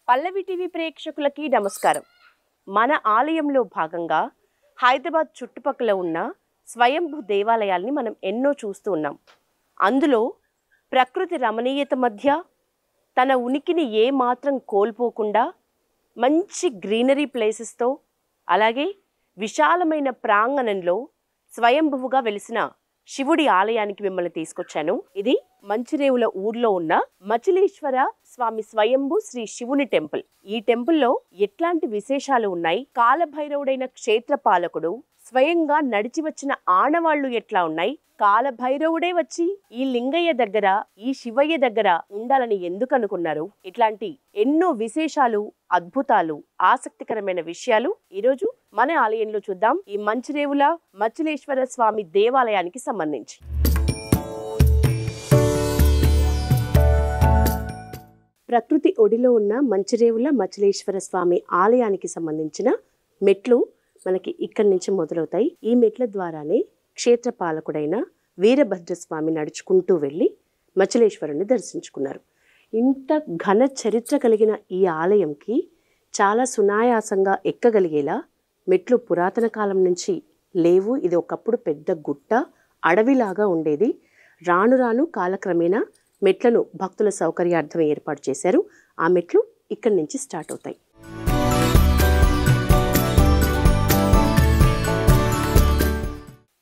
పల్లవి TV ప్రేక్షకులకి నమస్కారం. మన ఆలయంలో భాగంగా హైదరాబాద్ చుట్టుపక్కల ఉన్న స్వయంభూ దేవాలయాల్ని మనం ఎన్నో చూస్తూ ఉన్నాం. అందులో ప్రకృతి రమణీయత మధ్య తన ఉనికిని ఏ మాత్రం కోల్పోకుండా మంచి గ్రీనరీ ప్లేసెస్తో అలాగే విశాలమైన ప్రాంగణంలో స్వయంభువుగా వెలిసిన శివుడి ఆలయానికి మిమ్మల్ని తీసుకొచ్చాను. ఇది మంచిరేవుల ఊర్లో ఉన్న మచిలీశ్వర స్వామి స్వయంభూ శ్రీ శివుని టెంపుల్. ఈ టెంపుల్లో ఎట్లాంటి విశేషాలు ఉన్నాయి, కాలభైరవుడైన క్షేత్ర పాలకుడు స్వయంగా నడిచి వచ్చిన ఆనవాళ్లు ఎట్లా ఉన్నాయి, కాలభైరవుడే వచ్చి ఈ లింగయ్య దగ్గర ఈ శివయ్య దగ్గర ఉండాలని ఎందుకు అనుకున్నారు, ఇట్లాంటి ఎన్నో విశేషాలు, అద్భుతాలు, ఆసక్తికరమైన విషయాలు ఈరోజు మన ఆలయంలో చూద్దాం. ఈ మంచిరేవుల మచిలీశ్వర స్వామి దేవాలయానికి సంబంధించి ప్రకృతి ఒడిలో ఉన్న మంచిరేవుల మచిలీశ్వర స్వామి ఆలయానికి సంబంధించిన మెట్లు మనకి ఇక్కడి నుంచి మొదలవుతాయి. ఈ మెట్ల ద్వారానే క్షేత్ర పాలకుడైన వీరభద్రస్వామి నడుచుకుంటూ వెళ్ళి మచిలీశ్వరుని దర్శించుకున్నారు. ఇంత ఘన చరిత్ర కలిగిన ఈ ఆలయంకి చాలా సునాయాసంగా ఎక్కగలిగేలా మెట్లు పురాతన కాలం నుంచి లేవు. ఇది ఒకప్పుడు పెద్ద గుట్ట, అడవిలాగా ఉండేది. రాను రాను కాలక్రమేణా మెట్లను భక్తుల సౌకర్యార్థం ఏర్పాటు చేశారు. ఆ మెట్లు ఇక్కడి నుంచి స్టార్ట్ అవుతాయి.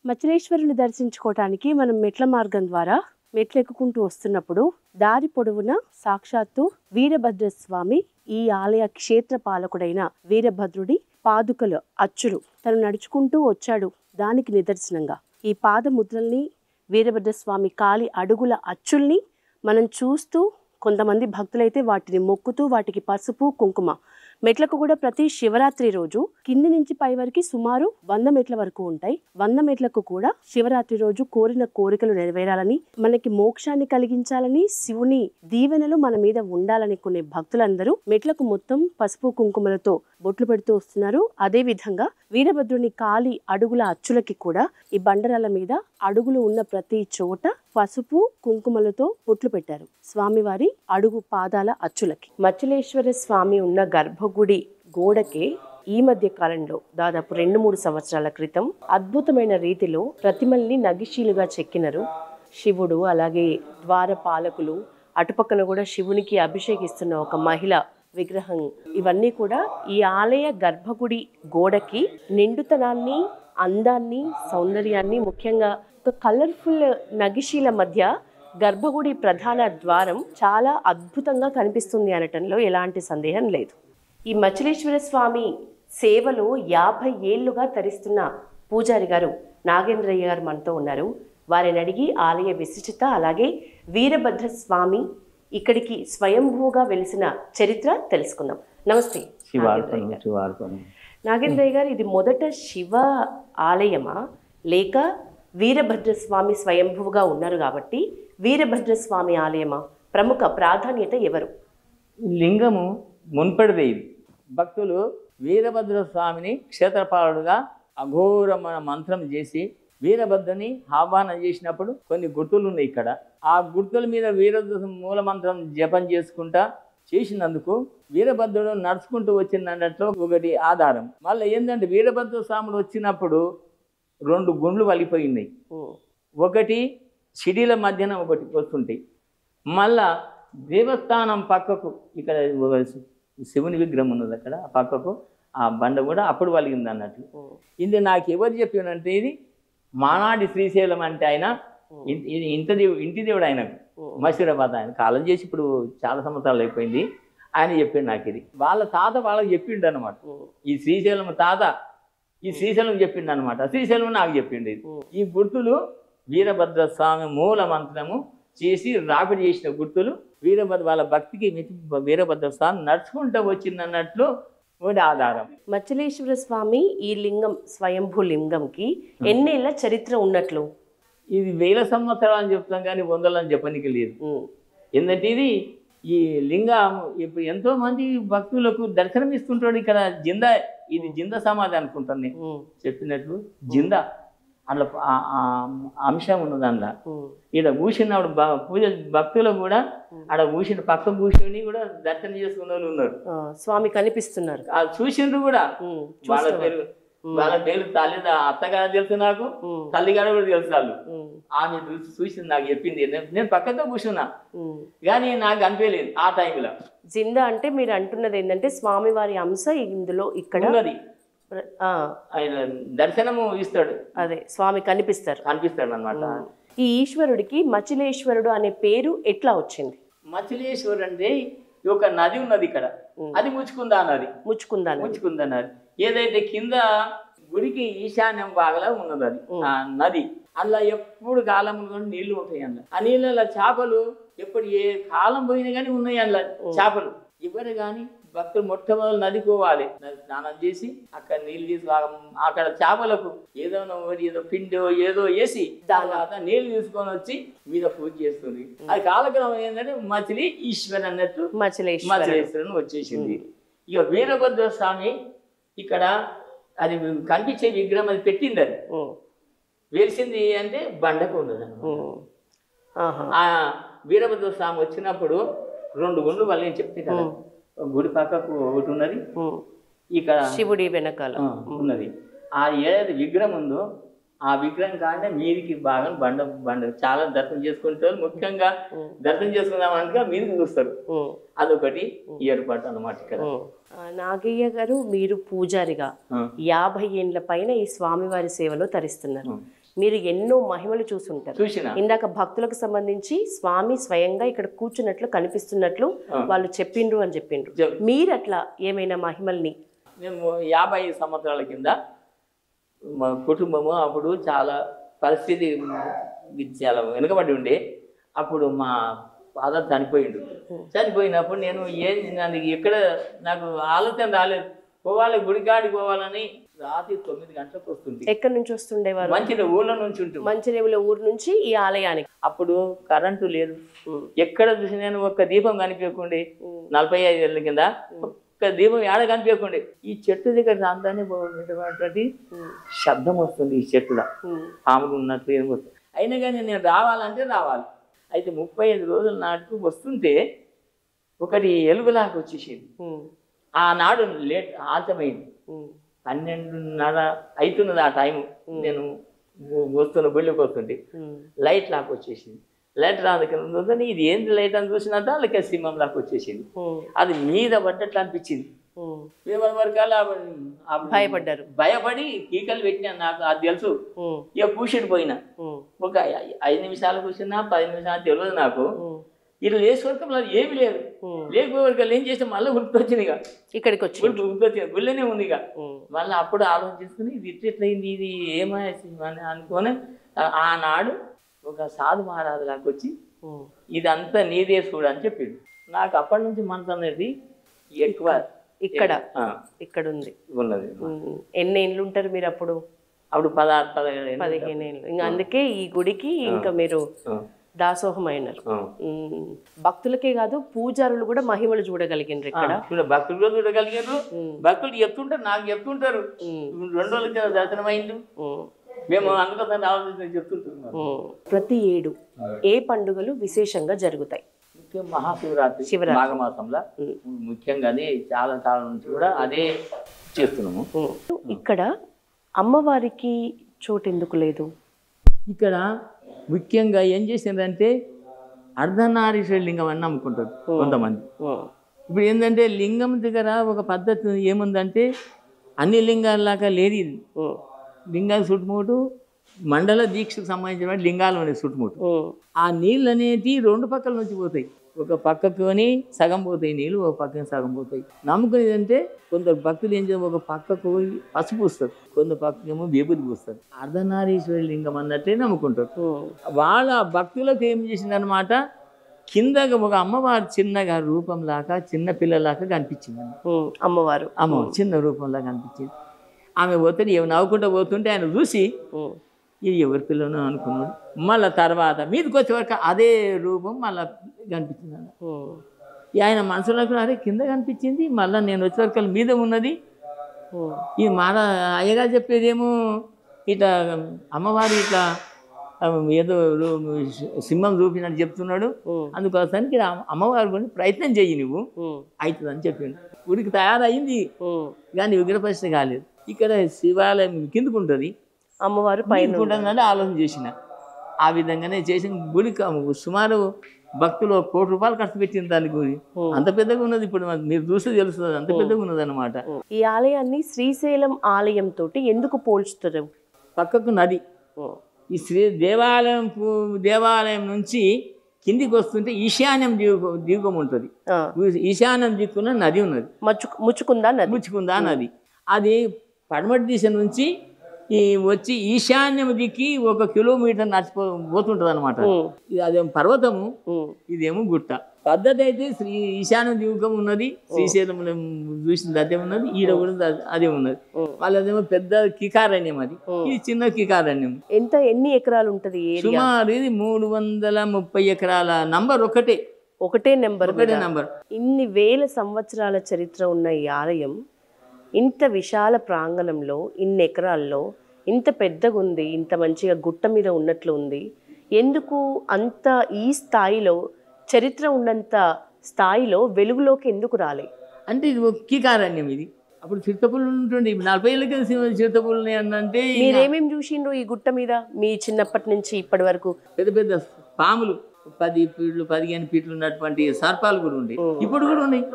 మచిలీశ్వరుని దర్శించుకోవటానికి మనం మెట్ల మార్గం ద్వారా మెట్లు ఎక్కుకుంటూ వస్తున్నప్పుడు దారి పొడవున సాక్షాత్తు వీరభద్రస్వామి, ఈ ఆలయ క్షేత్ర పాలకుడైన వీరభద్రుడి పాదుకల అచ్చులు తను నడుచుకుంటూ వచ్చాడు. దానికి నిదర్శనంగా ఈ పాదముద్రల్ని, వీరభద్రస్వామి కాలి అడుగుల అచ్చుల్ని మనం చూస్తూ, కొంతమంది భక్తులైతే వాటిని మొక్కుతూ వాటికి పసుపు కుంకుమ, మెట్లకు కూడా ప్రతి శివరాత్రి రోజు కింది నుంచి పై వరకు సుమారు 100 మెట్ల వరకు ఉంటాయి. 100 మెట్లకు కూడా శివరాత్రి రోజు కోరిన కోరికలు నెరవేరాలని, మనకి మోక్షాన్ని కలిగించాలని, శివుని దీవెనలు మన మీద ఉండాలని కొనే భక్తులందరూ మెట్లకు మొత్తం పసుపు కుంకుమలతో బొట్లు పెడుతూ వస్తున్నారు. అదే విధంగా వీరభద్రుని కాలి అడుగుల అచ్చులకి కూడా ఈ బండరాల మీద అడుగులు ఉన్న ప్రతి చోట పసుపు కుంకుమలతో బొట్లు పెట్టారు స్వామివారి అడుగు పాదాల అచ్చులకి. మచిలీశ్వర స్వామి ఉన్న గర్భగుడి గోడకే ఈ మధ్య కాలంలో దాదాపు 2-3 సంవత్సరాల క్రితం అద్భుతమైన రీతిలో ప్రతిమల్ని నగిశీలుగా చెక్కినారు. శివుడు, అలాగే ద్వారపాలకులు, అటుపక్కన కూడా శివునికి అభిషేకిస్తున్న ఒక మహిళ విగ్రహం, ఇవన్నీ కూడా ఈ ఆలయ గర్భగుడి గోడకి నిండుతనాన్ని, అందాన్ని, సౌందర్యాన్ని, ముఖ్యంగా ఒక కలర్ఫుల్ నగిశీల మధ్య గర్భగుడి ప్రధాన ద్వారం చాలా అద్భుతంగా కనిపిస్తుంది అనటంలో ఎలాంటి సందేహం లేదు. ఈ మచిలీశ్వర స్వామి సేవలో 50 ఏళ్లుగా తరిస్తున్న పూజారి గారు నాగేంద్రయ్య గారు మనతో ఉన్నారు. వారిని అడిగి ఆలయ విశిష్టత, అలాగే వీరభద్ర స్వామి ఇక్కడికి స్వయంభూగా వెలిసిన చరిత్ర తెలుసుకుందాం. నమస్తే నాగేంద్రయ్య గారు, ఇది మొదట శివ ఆలయమా లేక వీరభద్రస్వామి స్వయంభువుగా ఉన్నారు కాబట్టి వీరభద్రస్వామి ఆలయమా? ప్రముఖ ప్రాధాన్యత ఎవరు? లింగము మున్పడిది. భక్తులు వీరభద్రస్వామిని క్షేత్రపాలుడుగా అఘోరమైన మంత్రం చేసి వీరభద్రని ఆహ్వానం చేసినప్పుడు కొన్ని గుర్తులు ఉన్నాయి ఇక్కడ. ఆ గుర్తుల మీద వీరభద్ర మూల మంత్రం జపం చేసుకుంటా చేసినందుకు వీరభద్రుడు నడుచుకుంటూ వచ్చిందన్నట్లు ఒకటి ఆధారం. మళ్ళీ ఏంటంటే వీరభద్ర స్వాముడు వచ్చినప్పుడు 2 గుండ్లు వలిపోయినాయి. ఒకటి సిడీల మధ్యన ఒకటి వస్తుంటాయి. మళ్ళా దేవస్థానం పక్కకు ఇక్కడ శివుని విగ్రహం ఉన్నది, అక్కడ ఆ పక్కకు ఆ బండ కూడా అప్పుడు వలిగింది అన్నట్లు. ఇది నాకు ఎవరు చెప్పినంటే, ఇది మానాడి శ్రీశైలం అంటే ఆయన ఇంటి దేవుడు, ఆయనకు మసీరాబాద్ ఆయన కాలం చేసి ఇప్పుడు చాలా సంవత్సరాలు అయిపోయింది. ఆయన చెప్పిండు నాకు. ఇది వాళ్ళ తాత వాళ్ళకి చెప్పిండు అనమాట. ఈ శ్రీశైలం తాత ఈ శ్రీశైలం చెప్పిండు అనమాట. శ్రీశైలం నాకు చెప్పిండు. ఈ గుర్తులు వీరభద్ర స్వామి మూల మంత్రము చేసి రాపిడి చేసిన గుర్తులు. వీరభద్ర వాళ్ళ భక్తికి వీరభద్ర స్వామి నడుచుకుంటూ వచ్చిందన్నట్లు ఒకటి ఆధారం. మచిలీశ్వర స్వామి ఈ లింగం, స్వయంభూ లింగంకి ఎన్నేళ్ల చరిత్ర ఉన్నట్లు? ఇది 1000 సంవత్సరాలు అని చెప్తాం కానీ 100 అని చెప్పనికి లేదు. ఎందుకంటే ఇది ఈ లింగం ఇప్పుడు ఎంతో మంది భక్తులకు దర్శనం ఇస్తుంటాడు. ఇక్కడ జిందా, ఇది జిందా సమాధి అనుకుంటాను నేను చెప్పినట్లు. జిందా అట్లా అంశం ఉన్నది అందులో. ఇక్కడ కూర్చున్నప్పుడు పూజ భక్తులు కూడా ఆడ కూర్చుని పక్క కూర్చొని కూడా దర్శనం చేసుకున్న వాళ్ళు ఉన్నారు. స్వామి కనిపిస్తున్నారు, అది చూసిండ్రు కూడా. వాళ్ళ పేరు తల్లి అత్తగారు తెలుసు, నాకు తల్లిగారు కూడా తెలుసు. వాళ్ళు ఆమె చూసింది, నాకు చెప్పింది. నేను పక్కతో కూర్చున్నా కానీ నాకు అనిపించలేదు ఆ టైంలో. జిందా అంటే మీరు అంటున్నది ఏంటంటే స్వామివారి అంశ ఇందులో ఇక్కడ ఉన్నది. ఆయన దర్శనము ఇస్తాడు, అదే స్వామి కనిపిస్తాడు అనమాట. ఈ ఈశ్వరుడికి మచిలేశ్వరుడు అనే పేరు ఎట్లా వచ్చింది? మచిలేశ్వరుడు అంటే ఒక నది ఉన్నది ఇక్కడ, అది ముచ్చుకుందా నది. ముచ్చుకుందా నది ఏదైతే కింద గుడికి ఈశాన్యం బాగలా ఉన్నది అది ఆ నది. అలా ఎప్పుడు కాలం నీళ్లు ఉంటాయి అందులో. ఆ నీళ్ళ చేపలు ఎప్పుడు ఏ కాలం పోయినా కానీ ఉన్నాయి అందులో చేపలు. ఎవరు కానీ భక్తులు మొట్టమొదటి నది పోవాలి, నది స్నానం చేసి అక్కడ నీళ్ళు తీసి అక్కడ చేపలకు ఏదో పిండో ఏదో వేసి తర్వాత నీళ్లు తీసుకొని వచ్చి మీద పూజ చేస్తుంది. అది కాలక్రమం ఏంటంటే మచిలి ఈశ్వర్ అన్నట్టు మచిలేశ్వరుని వచ్చేసింది. ఇక వీరభద్ర స్వామి ఇక్కడ అది కనిపించే విగ్రహం అది పెట్టింది. అది వెలిసింది అంటే బండకు ఉన్నది. ఆ వీరభద్ర స్వామి వచ్చినప్పుడు 2 గుండ్లు వాళ్ళు నేను చెప్తే కదా, గుడి పక్కకు ఒకటి ఉన్నది, ఇక్కడ శివుడి వెనకాల ఉన్నది. ఆ ఏదైతే విగ్రహం ఉందో ఆ విగ్రహం కానీ మీదికి బాగా బండ చాలా దర్శనం చేసుకుంటారు. ముఖ్యంగా దర్శనం చేసుకుందామనగా మీదికి చూస్తారు. అదొకటి ఏర్పాటు అన్నమాట ఇక్కడ. నాగయ్య గారు, మీరు పూజారిగా 50 ఏండ్ల పైన ఈ స్వామివారి సేవలో తరిస్తున్నారు. మీరు ఎన్నో మహిమలు చూసుంటారు. ఇందాక భక్తులకు సంబంధించి స్వామి స్వయంగా ఇక్కడ కూర్చున్నట్లు కనిపిస్తున్నట్లు వాళ్ళు చెప్పిండ్రు అని చెప్పిండ్రు. మీరు అట్లా ఏమైనా మహిమల్ని? మేము 50 సంవత్సరాల కింద మా కుటుంబము అప్పుడు చాలా పరిస్థితి చాలా వెనుకబడి ఉండే. అప్పుడు మా ఫాదర్ చనిపోయిండు. చనిపోయినప్పుడు నేను ఎక్కడ నాకు ఆలోచన రాలేదు, పోవాలి గుడికాడికి పోవాలని. రాత్రి 9 గంటలకు వస్తుంది. ఎక్కడి నుంచి వస్తుండేవారు? మంచిర్యాల ఊళ్ళో నుంచి ఉంటుంది. మంచిర్యాల ఊరు నుంచి ఈ ఆలయానికి. అప్పుడు కరెంటు లేదు, ఎక్కడ చూసి నేను ఒక్క దీపం కనిపించకుండే. 45 ఏళ్ళ కింద ఒక్క దీపం ఏడ కనిపించకుండే. ఈ చెట్టు దగ్గర రాంతాన్ని శబ్దం వస్తుంది. ఈ చెట్టులో పాములు ఉన్నట్లు ఏం వస్తుంది. అయినా కానీ నేను రావాలంటే రావాలి. అయితే 35 రోజుల నాటికి వస్తుంటే ఒకటి ఎలుగులాగా వచ్చేసింది. ఆనాడు లేట్ ఆలస్యమైంది. 12:30 అవుతున్నది ఆ టైము. నేను వస్తున్న గుళ్ళకి వస్తుంటే లైట్ లాగా వచ్చేసింది. లైట్ రాదని ఇది ఏంటి లైట్ అని చూసినా దానికి సింహం లాగా వచ్చేసింది. అది మీద పడ్డట్లు అనిపించింది. భయపడ్డారు. భయపడి కీకలు పెట్టినా. నాకు అది తెలుసు. ఇక కూర్చుని పోయినా. ఒక 5 నిమిషాలు కూర్చున్నా 10 నిమిషాలు తెలియదు నాకు. ఇట్లా లేచేవరకు ఏమి లేదు. లేకపోతే ఏం చేస్తే మళ్ళీ గుర్తొచ్చింది. ఇక ఇక్కడికి వచ్చి గుర్తొచ్చింది, గుళ్ళనే ఉంది. ఇక మళ్ళీ అప్పుడు ఆలోచిస్తుంది ఇది ఇట్లయింది, ఇది ఏమైంది అనుకొని ఆనాడు ఒక సాధు మహారాజు నాకు వచ్చి ఇదంతా నీదే చూడు అని చెప్పింది. నాకు అప్పటి నుంచి మనసు అనేది ఎక్కువ ఇక్కడ ఉంది ఉన్నది. ఎన్ని ఏళ్ళు ఉంటారు మీరు అప్పుడు? అప్పుడు 16-17 ఏళ్ళు. ఇంకా అందుకే ఈ గుడికి ఇంకా మీరు దాసోహం అయినారు. భక్తులకే కాదు పూజారులు కూడా మహిమలు చూడగలిగినారు ఇక్కడ. భక్తులు కూడా చూడగలిగారు. భక్తులు చెప్తుంటారు, నాకు చెప్తుంటారు 2 రోజులకి దర్శనం అయింది. మేము అందుకోసం ఆలోచన చెప్తుంటున్నాం. ప్రతి ఏడు ఏ పండుగలు విశేషంగా జరుగుతాయి? మహాశివరాత్రి మాఘమాసంలో ముఖ్యంగా అదే చాలా కాలం నుంచి కూడా అదే చేస్తున్నాము. ఇక్కడ అమ్మవారికి చోటు ఎందుకు లేదు? ఇక్కడ ముఖ్యంగా ఏం చేసిందంటే అర్ధనారీశ్వర లింగం అని నమ్ముకుంటారు కొంతమంది. ఇప్పుడు ఏంటంటే లింగం దగ్గర ఒక పద్ధతి ఏముందంటే అన్ని లింగాలలాగా లేదు. ఇది లింగాల చుట్టుముట్టు మండల దీక్షకు సంబంధించిన లింగాలు ఉన్నాయి చుట్టుముట్టు. ఆ నీళ్ళు అనేవి 2 పక్కల నుంచి పోతాయి. ఒక పక్కకొని సగం పోతాయి నీళ్ళు, ఒక పక్కన సగం పోతాయి. నమ్ముకునేది అంటే కొందరు భక్తులు ఏం చేస్తారు, ఒక పక్కకు పసుపు పూస్తారు, కొందరు పక్కకేమో విభూతి పూస్తారు. అర్ధనారీశ్వర లింగం అన్నట్టే నమ్ముకుంటారు. వాళ్ళ భక్తులకు ఏం చేసిందనమాట, కింద ఒక అమ్మవారు చిన్నగా రూపంలాగా చిన్న పిల్లలాగా కనిపించింది. అమ్మవారు చిన్న రూపంలాగా కనిపించింది. ఆమె పోతే ఏమి నవ్వుకుంటూ పోతుంటే ఆయన చూసి ఇది ఎవరి పిల్లను అనుకున్నాడు. మళ్ళీ తర్వాత మీదకి వచ్చే వరకు అదే రూపం మళ్ళీ కనిపించింది. ఆయన మనసులోకి అరే కింద కనిపించింది, మళ్ళీ నేను వచ్చే వరకు మీద ఉన్నది. ఈ మాట అయ్యగా చెప్పేదేమో ఇట్లా అమ్మవారు ఇట్లా ఏదో సింహం చూపినట్టు చెప్తున్నాడు. అందుకోసానికి అమ్మవారి గురించి ప్రయత్నం చెయ్యి నువ్వు, అవుతుంది అని చెప్పిండు. గుడికి తయారయింది కానీ విగ్రహ ప్రతిష్ఠ కాలేదు. ఇక్కడ శివాలయం కిందకు ఉంటుంది, అమ్మవారు పైన ఉంటుందని ఆలోచన చేసిన. ఆ విధంగానే చేసిన గుడికి సుమారు భక్తులు 1 కోటి రూపాయలు ఖర్చు పెట్టిన దాని గురి అంత పెద్దగా ఉన్నది. ఇప్పుడు మీరు చూస్తే తెలుస్తుంది, అంత పెద్దగా ఉన్నది అనమాట. ఈ ఆలయాన్ని శ్రీశైలం ఆలయం తోటి ఎందుకు పోల్చుతారు? పక్కకు నది, ఈ దేవాలయం నుంచి కిందికి వస్తుంటే ఈశాన్యం దీపం ఉంటుంది. ఈశాన్యం దిక్కున నది ఉన్నది, ముచ్చుకుందా నది. అది పడమటి దిశ నుంచి వచ్చి ఈశాన్యం దిక్కి 1 కిలోమీటర్ పోతుంటది అనమాట. అదేమో పర్వతము, ఇదేమో గుట్ట. పద్ధతి అయితే ఈశాన్య దీపం ఉన్నది, శ్రీశైలం చూసింది అదే ఉన్నది, ఈడ కూడా అదే ఉన్నది. వాళ్ళదేమో పెద్ద కికారణ్యం, అది ఇది చిన్న కికారణ్యం. ఎన్ని ఎకరాలు ఉంటది? సుమారు ఇది 330 ఎకరాల. నంబర్ ఒకటే నెంబర్. ఇన్ని వేల సంవత్సరాల చరిత్ర ఉన్న ఈ ఆలయం ఇంత విశాల ప్రాంగణంలో, ఇన్ని ఎకరాల్లో, ఇంత పెద్దగా ఉంది, ఇంత మంచిగా గుట్ట మీద ఉన్నట్లు ఉంది. ఎందుకు అంత ఈ స్థాయిలో, చరిత్ర ఉన్నంత స్థాయిలో వెలుగులోకి ఎందుకు రాలే? అంటే ఇది కీకారణ్యం. ఇది అప్పుడు చిరుతపుల్లు ఉంటుండే. 40 ఏళ్ళ కింద చిరుతపుల్లు అంటే మీరేమేమి చూసిండ్రు ఈ గుట్ట మీద మీ చిన్నప్పటి నుంచి ఇప్పటి వరకు? పెద్ద పెద్ద పాములు, 10 ఫీట్లు 15 ఫీట్లు ఉన్నటువంటి సర్పాలు కూడా ఉండే, ఇప్పుడు కూడా ఉన్నాయి.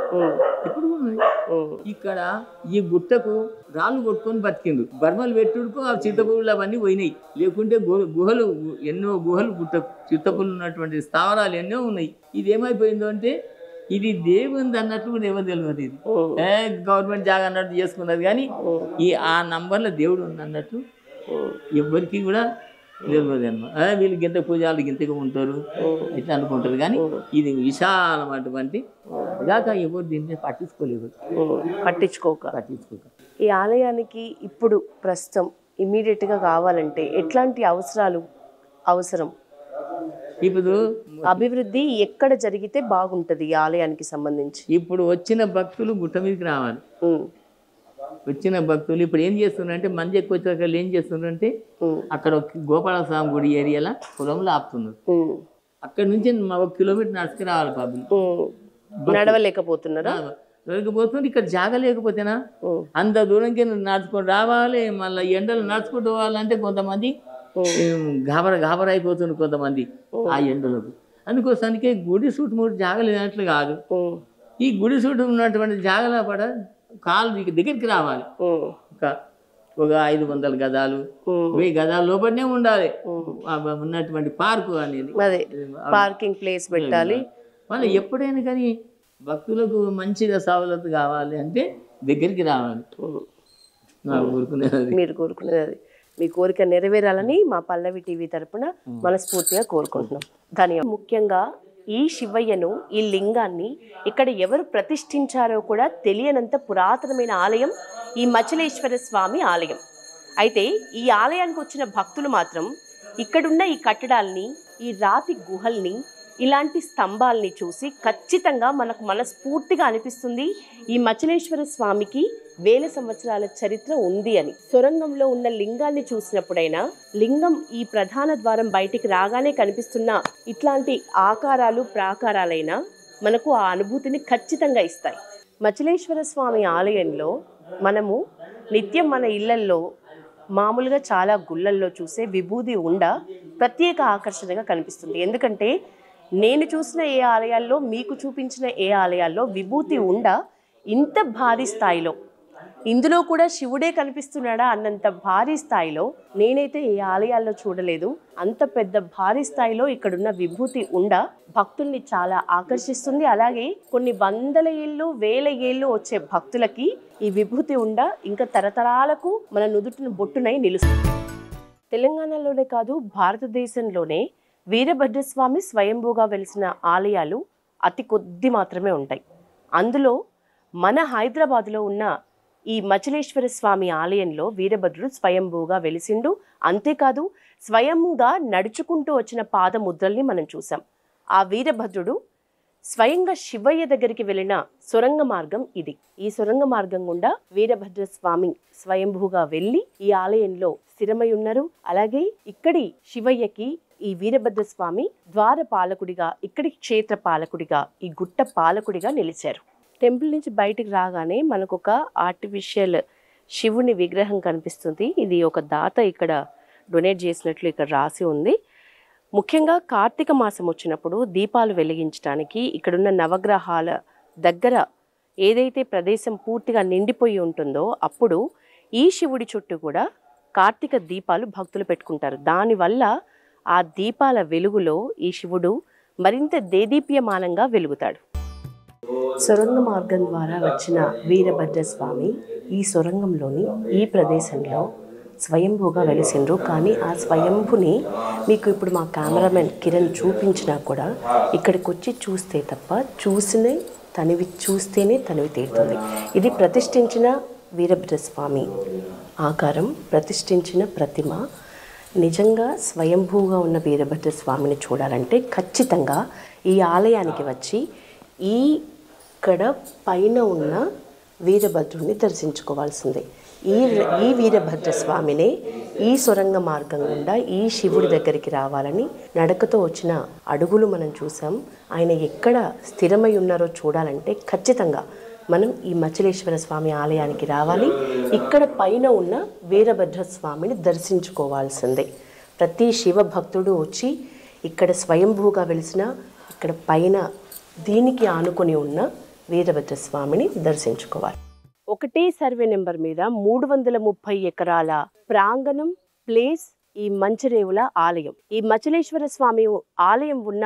ఇక్కడ ఈ గుట్టకు రాళ్ళు కొట్టుకొని బతికిండు. బర్మలు పెట్టుడుకు ఆ చిత్తపుల్లు అవన్నీ పోయినాయి. లేకుంటే గుహలు, ఎన్నో గుహలు చిత్తపుల్లు ఉన్నటువంటి స్థావరాలు ఎన్నో ఉన్నాయి. ఇది ఏమైపోయిందో అంటే ఇది దేవుంది అన్నట్లు కూడా ఏమో తెలియదు. ఇది గవర్నమెంట్ జాగా అన్నట్టు చేసుకున్నది, కానీ ఆ నంబర్లో దేవుడు ఉంది అన్నట్లు ఎవ్వరికి కూడా తెలియదు అనమాట. వీళ్ళు గింత పూజలు గింతగా ఉంటారు ఇట్లా అనుకుంటారు, కానీ ఇది విశాలమైనటువంటి దాక ఎవరు దీన్ని పట్టించుకోక. ఈ ఆలయానికి ఇప్పుడు ప్రస్తుతం ఇమ్మీడియట్గా కావాలంటే ఎట్లాంటి అవసరం? ఇప్పుడు అభివృద్ధి ఎక్కడ జరిగితే బాగుంటది ఈ ఆలయానికి సంబంధించి? ఇప్పుడు వచ్చిన భక్తులు గుట్ట మీదకి రావాలి. వచ్చిన భక్తులు ఇప్పుడు ఏం చేస్తున్నారంటే, మంది ఎక్కువ వచ్చాక ఏం చేస్తున్నారంటే, అక్కడ గోపాలస్వామి గుడి ఏరియాలో పొలంలో ఆపుతున్నారు. అక్కడ నుంచి 1 కిలోమీటర్ నడుచుకు రావాలి. నడవలేకపోతున్నారా? లేకపోతే ఇక్కడ జాగా లేకపోతేనా అంత దూరంకి నడుచుకొని రావాలి. మళ్ళీ ఎండలు నడుచుకుంటూ పోవాలంటే కొంతమంది గాబరా అయిపోతుంది, కొంతమంది ఆ ఎండలకు. అందుకోసానికి గుడి చుట్టూ 3 జాగలు లేనట్లు కాదు. ఈ గుడి చుట్టూ ఉన్నటువంటి జాగల పడ కాలు దగ్గరికి రావాలి. ఒక 500 గజాలు 1000 గజాల లోపలనే ఉండాలి ఉన్నటువంటి పార్కు అనేది, పార్కింగ్ ప్లేస్ పెట్టాలి. మళ్ళీ ఎప్పుడైనా కానీ భక్తులకు మంచిగా సవలతు కావాలి అంటే దగ్గరికి రావాలి. మీరు కోరుకునేది మీ కోరిక నెరవేరాలని మా పల్లవి టీవీ తరపున మనస్ఫూర్తిగా కోరుకుంటున్నాం. ధన్యవాదాలు. ముఖ్యంగా ఈ శివయ్యను, ఈ లింగాన్ని ఇక్కడ ఎవరు ప్రతిష్ఠించారో కూడా తెలియనంత పురాతనమైన ఆలయం ఈ మచలేశ్వర స్వామి ఆలయం. అయితే ఈ ఆలయానికి వచ్చిన భక్తులు మాత్రం ఇక్కడున్న ఈ కట్టడాల్ని, ఈ రాతి గుహల్ని, ఇలాంటి స్తంభాల్ని చూసి ఖచ్చితంగా మనకు మనస్ఫూర్తిగా అనిపిస్తుంది ఈ మచలేశ్వర స్వామికి వేల సంవత్సరాల చరిత్ర ఉంది అని. సొరంగంలో ఉన్న లింగాన్ని చూసినప్పుడైనా, లింగం ఈ ప్రధాన ద్వారం బయటికి రాగానే కనిపిస్తున్న ఇట్లాంటి ఆకారాలు, ప్రాకారాలైనా మనకు ఆ అనుభూతిని ఖచ్చితంగా ఇస్తాయి. మచలేశ్వర స్వామి ఆలయంలో మనము నిత్యం మన ఇళ్లల్లో మామూలుగా చాలా గుళ్ళల్లో చూసే విభూది ఉండ ప్రత్యేక ఆకర్షణగా కనిపిస్తుంది. ఎందుకంటే నేను చూసిన ఏ ఆలయాల్లో, మీకు చూపించిన ఏ ఆలయాల్లో విభూతి ఉండ ఇంత భారీ స్థాయిలో, ఇందులో కూడా శివుడే కనిపిస్తున్నాడా అన్నంత భారీ స్థాయిలో నేనైతే ఏ ఆలయాల్లో చూడలేదు. అంత పెద్ద భారీ స్థాయిలో ఇక్కడున్న విభూతి ఉండ భక్తుల్ని చాలా ఆకర్షిస్తుంది. అలాగే కొన్ని 100 ఏళ్ళు 1000 ఏళ్ళు వచ్చే భక్తులకి ఈ విభూతి ఉండ ఇంకా తరతరాలకు మన నుదుటిని బొట్టునై నిలుస్తుంది. తెలంగాణలోనే కాదు, భారతదేశంలోనే వీరభద్రస్వామి స్వయంభూగా వెలిసిన ఆలయాలు అతి కొద్ది మాత్రమే ఉంటాయి. అందులో మన హైదరాబాద్లో ఉన్న ఈ మచలేశ్వర స్వామి ఆలయంలో వీరభద్రుడు స్వయంభూగా వెలిసిండు. అంతేకాదు, స్వయంగా నడుచుకుంటూ వచ్చిన పాదముద్రల్ని మనం చూసాం. ఆ వీరభద్రుడు స్వయంగా శివయ్య దగ్గరికి వెళ్ళిన సొరంగ మార్గం ఇది. ఈ సొరంగ మార్గం గుండా వీరభద్రస్వామి స్వయంభూగా వెళ్ళి ఈ ఆలయంలో స్థిరమై ఉన్నారు. అలాగే ఇక్కడి శివయ్యకి ఈ వీరభద్రస్వామి ద్వార పాలకుడిగా, ఇక్కడి క్షేత్ర పాలకుడిగా, ఈ గుట్ట పాలకుడిగా నిలిచారు. టెంపుల్ నుంచి బయటికి రాగానే మనకు ఒక ఆర్టిఫిషియల్ శివుని విగ్రహం కనిపిస్తుంది. ఇది ఒక దాత ఇక్కడ డొనేట్ చేసినట్లు ఇక్కడ రాసి ఉంది. ముఖ్యంగా కార్తీక మాసం వచ్చినప్పుడు దీపాలు వెలిగించడానికి ఇక్కడున్న నవగ్రహాల దగ్గర ఏదైతే ప్రదేశం పూర్తిగా నిండిపోయి ఉంటుందో అప్పుడు ఈ శివుడి చుట్టూ కూడా కార్తీక దీపాలు భక్తులు పెట్టుకుంటారు. దానివల్ల ఆ దీపాల వెలుగులో ఈ శివుడు మరింత దేదీప్యమానంగా వెలుగుతాడు. సొరంగ మార్గం ద్వారా వచ్చిన వీరభద్రస్వామి ఈ సొరంగంలోని ఈ ప్రదేశంలో స్వయంభూగా వెలిసిండ్రు. కానీ ఆ స్వయంభుని మీకు ఇప్పుడు మా కెమెరామెన్ కిరణ్ చూపించినా కూడా ఇక్కడికి వచ్చి చూస్తే తప్ప చూస్తేనే తనివి తీరుతుంది. ఇది ప్రతిష్ఠించిన వీరభద్రస్వామి ఆకారం, ప్రతిష్ఠించిన ప్రతిమ. నిజంగా స్వయంభూగా ఉన్న వీరభద్రస్వామిని చూడాలంటే ఖచ్చితంగా ఈ ఆలయానికి వచ్చి ఇక్కడ పైన ఉన్న వీరభద్రుడిని దర్శించుకోవాల్సిందే. ఈ వీరభద్రస్వామినే ఈ సొరంగ మార్గం గుండా ఈ శివుడి దగ్గరికి రావాలని నడకతో వచ్చిన అడుగులు మనం చూసాం. ఆయన ఎక్కడ స్థిరమై ఉన్నారో చూడాలంటే ఖచ్చితంగా మనం ఈ మచిలేశ్వర స్వామి ఆలయానికి రావాలి. ఇక్కడ పైన ఉన్న వీరభద్రస్వామిని దర్శించుకోవాల్సిందే. ప్రతి శివ భక్తుడు వచ్చి ఇక్కడ స్వయంభూగా వెలిసిన ఇక్కడ పైన దీనికి ఆనుకొని ఉన్న వీరభద్రస్వామిని దర్శించుకోవాలి. ఒకటే సర్వే నెంబర్ మీద 330 ఎకరాల ప్రాంగణం ప్లేస్ ఈ మంచిరేవుల ఆలయం. ఈ మచిలేశ్వర స్వామి ఆలయం ఉన్న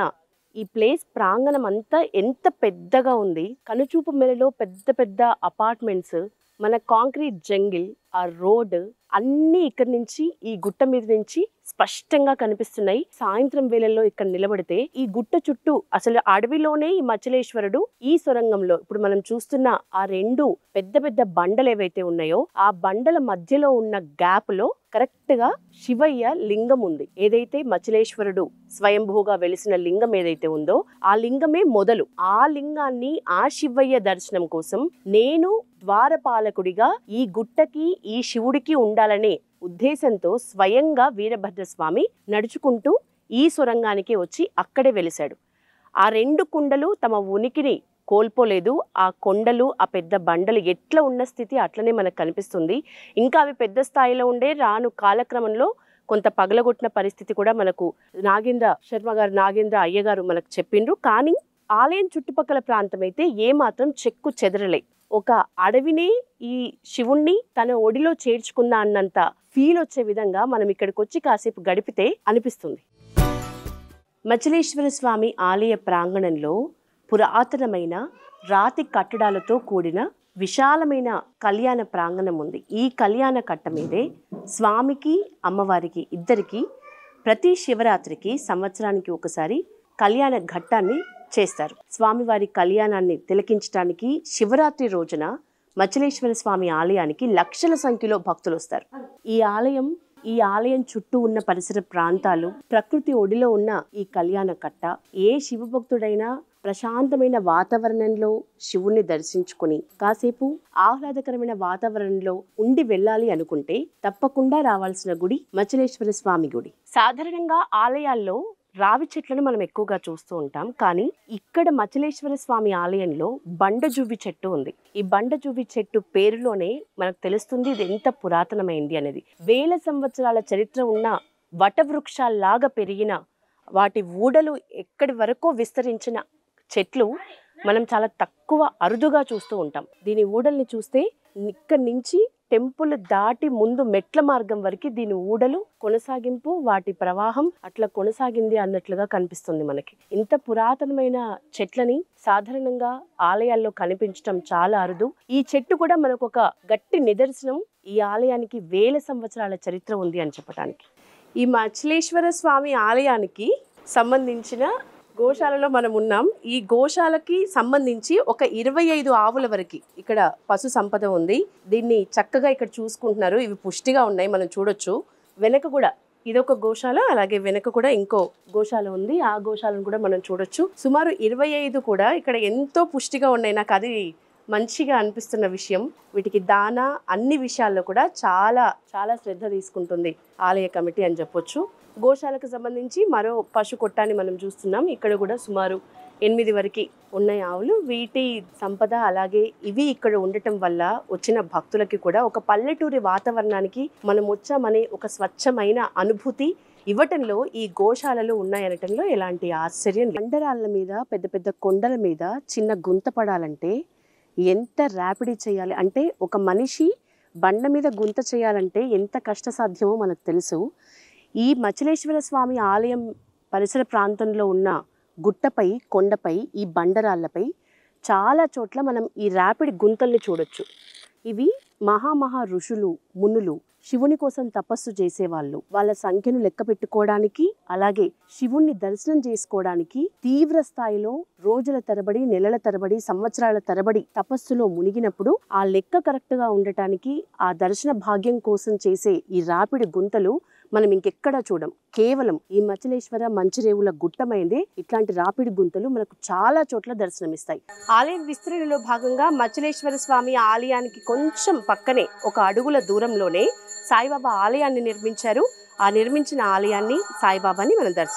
ఈ ప్లేస్ ప్రాంగణం అంతా ఎంత పెద్దగా ఉంది. కనుచూపు మేరలో పెద్ద పెద్ద అపార్ట్మెంట్స్, మన కాంక్రీట్ జంగిల్, ఆ రోడ్ అన్నీ ఇక్కడి నుంచి ఈ గుట్ట మీద నుంచి స్పష్టంగా కనిపిస్తున్నాయి. సాయంత్రం వేళల్లో ఇక్కడ నిలబడితే ఈ గుట్ట చుట్టూ అసలు అడవిలోనే ఈ మచిలేశ్వరుడు ఈ సొరంగంలో ఇప్పుడు మనం చూస్తున్న ఆ రెండు పెద్ద పెద్ద బండలు ఏవైతే ఉన్నాయో ఆ బండల మధ్యలో ఉన్న గ్యాప్ లో కరెక్ట్ గా శివయ్య లింగం ఉంది. ఏదైతే మచిలేశ్వరుడు స్వయంభూగా వెలిసిన లింగం ఏదైతే ఉందో ఆ లింగమే మొదలు. ఆ లింగాన్ని ఆ శివయ్య దర్శనం కోసం నేను ద్వారపాలకుడిగా ఈ గుట్టకి ఈ శివుడికి ఉండాలనే ఉద్దేశంతో స్వయంగా వీరభద్రస్వామి నడుచుకుంటూ ఈ సొరంగానికి వచ్చి అక్కడే వెలిశాడు. ఆ రెండు కుండలు తమ ఉనికిని కోల్పోలేదు. ఆ కొండలు, ఆ పెద్ద బండలు ఎట్లా ఉన్న స్థితి అట్లనే మనకు కనిపిస్తుంది. ఇంకా అవి పెద్ద స్థాయిలో ఉండే రాను కాలక్రమంలో కొంత పగలగొట్టిన పరిస్థితి కూడా మనకు నాగేంద్ర శర్మ గారు, నాగేంద్ర అయ్య గారు మనకు చెప్పిండ్రు. కానీ ఆలయం చుట్టుపక్కల ప్రాంతం అయితే ఏమాత్రం చెక్కు చెదరలే. ఒక అడవిని ఈ శివుణ్ణి తన ఒడిలో చేర్చుకుందా అన్నంత ఫీల్ వచ్చే విధంగా మనం ఇక్కడికి వచ్చి కాసేపు గడిపితే అనిపిస్తుంది. మచిలేశ్వర స్వామి ఆలయ ప్రాంగణంలో పురాతనమైన రాతి కట్టడాలతో కూడిన విశాలమైన కళ్యాణ ప్రాంగణం ఉంది. ఈ కళ్యాణ కట్ట మీదే స్వామికి అమ్మవారికి ఇద్దరికి ప్రతి శివరాత్రికి సంవత్సరానికి ఒకసారి కళ్యాణ ఘట్టాన్ని చేస్తారు. స్వామివారి కళ్యాణాన్ని తిలకించడానికి శివరాత్రి రోజున మచిలేశ్వర స్వామి ఆలయానికి లక్షల సంఖ్యలో భక్తులు వస్తారు. ఈ ఆలయం చుట్టూ ఉన్న పరిసర ప్రాంతాలు, ప్రకృతి ఒడిలో ఉన్న ఈ కళ్యాణ కట్ట ఏ శివభక్తుడైనా ప్రశాంతమైన వాతావరణంలో శివుణ్ణి దర్శించుకుని కాసేపు ఆహ్లాదకరమైన వాతావరణంలో ఉండి వెళ్ళాలి అనుకుంటే తప్పకుండా రావాల్సిన గుడి మచిలేశ్వర స్వామి గుడి. సాధారణంగా ఆలయాల్లో రావి చెట్లను మనం ఎక్కువగా చూస్తూ ఉంటాం. కానీ ఇక్కడ మచిలేశ్వర స్వామి ఆలయంలో బండజువ్వి చెట్టు ఉంది. ఈ బండజువ్వి చెట్టు పేరులోనే మనకు తెలుస్తుంది ఇది ఎంత పురాతనమైంది అనేది. వేల సంవత్సరాల చరిత్ర ఉన్న వటవృక్షాల్లాగా పెరిగిన వాటి ఊడలు ఎక్కడి వరకు విస్తరించిన చెట్లు మనం చాలా తక్కువ అరుదుగా చూస్తూ ఉంటాం. దీని ఊడల్ని చూస్తే ఇక్కడి నుంచి టెంపుల్ దాటి ముందు మెట్ల మార్గం వరకు దీని ఊడలు కొనసాగింపు, వాటి ప్రవాహం అట్లా కొనసాగింది అన్నట్లుగా కనిపిస్తుంది మనకి. ఇంత పురాతనమైన చెట్లని సాధారణంగా ఆలయాల్లో కనిపించడం చాలా అరుదు. ఈ చెట్టు కూడా మనకు ఒక గట్టి నిదర్శనం ఈ ఆలయానికి వేల సంవత్సరాల చరిత్ర ఉంది అని చెప్పడానికి. ఈ మచిలేశ్వర స్వామి ఆలయానికి సంబంధించిన గోశాలలో మనం ఉన్నాం. ఈ గోశాలకి సంబంధించి ఒక 25 ఆవుల వరకు ఇక్కడ పశు సంపద ఉంది. దీన్ని చక్కగా ఇక్కడ చూసుకుంటున్నారు. ఇవి పుష్టిగా ఉన్నాయి, మనం చూడొచ్చు. వెనక కూడా ఇదొక గోశాల, అలాగే వెనక కూడా ఇంకో గోశాల ఉంది. ఆ గోశాలను కూడా మనం చూడొచ్చు. సుమారు 25 కూడా ఇక్కడ ఎంతో పుష్టిగా ఉన్నాయి. నాకు అది మంచిగా అనిపిస్తున్న విషయం. వీటికి దానా అన్ని విషయాల్లో కూడా చాలా చాలా శ్రద్ధ తీసుకుంటుంది ఆలయ కమిటీ అని చెప్పొచ్చు. గోశాలకు సంబంధించి మరో పశు కొట్టాన్ని మనం చూస్తున్నాం. ఇక్కడ కూడా సుమారు 8 వరకు ఉన్నాయి ఆవులు. వీటి సంపద అలాగే ఇవి ఇక్కడ ఉండటం వల్ల వచ్చిన భక్తులకి కూడా ఒక పల్లెటూరి వాతావరణానికి మనం వచ్చామనే ఒక స్వచ్ఛమైన అనుభూతి ఇవ్వటంలో ఈ గోశాలలు ఉన్నాయనటంలో ఎలాంటి ఆశ్చర్యం. బండరాళ్ళ మీద పెద్ద పెద్ద కొండల మీద చిన్న గుంత పడాలంటే ఎంత ర్యాపిడ్ చేయాలి అంటే, ఒక మనిషి బండ మీద గుంత చేయాలంటే ఎంత కష్టసాధ్యమో మనకు తెలుసు. ఈ మచిలేశ్వర స్వామి ఆలయం పరిసర ప్రాంతంలో ఉన్న గుట్టపై, కొండపై, ఈ బండరాళ్ళపై చాలా చోట్ల మనం ఈ ర్యాపిడ్ గుంతల్ని చూడొచ్చు. ఇవి మహా ఋషులు, మునులు శివుని కోసం తపస్సు చేసేవాళ్ళు. వాళ్ళ సంఖ్యను లెక్క పెట్టుకోవడానికి, అలాగే శివుణ్ణి దర్శనం చేసుకోవడానికి తీవ్ర స్థాయిలో రోజుల తరబడి, నెలల తరబడి, సంవత్సరాల తరబడి తపస్సులో మునిగినప్పుడు ఆ లెక్క కరెక్ట్ గా ఉండటానికి, ఆ దర్శన భాగ్యం కోసం చేసే ఈ రాపిడి గుంతలు మనం ఇంకెక్కడా చూడం. కేవలం ఈ మచిలేశ్వర మంచిరేవుల గుట్టమైందే ఇట్లాంటి రాపిడి గుంతలు మనకు చాలా చోట్ల దర్శనమిస్తాయి. ఆలయ విస్తరణలో భాగంగా మచిలేశ్వర స్వామి ఆలయానికి కొంచెం పక్కనే ఒక అడుగుల దూరంలోనే సాయిబాబా ఆలయాన్ని నిర్మించారు. ఆ నిర్మించిన ఆలయాన్ని, సాయిబాబాని మనం దర్శించాలి.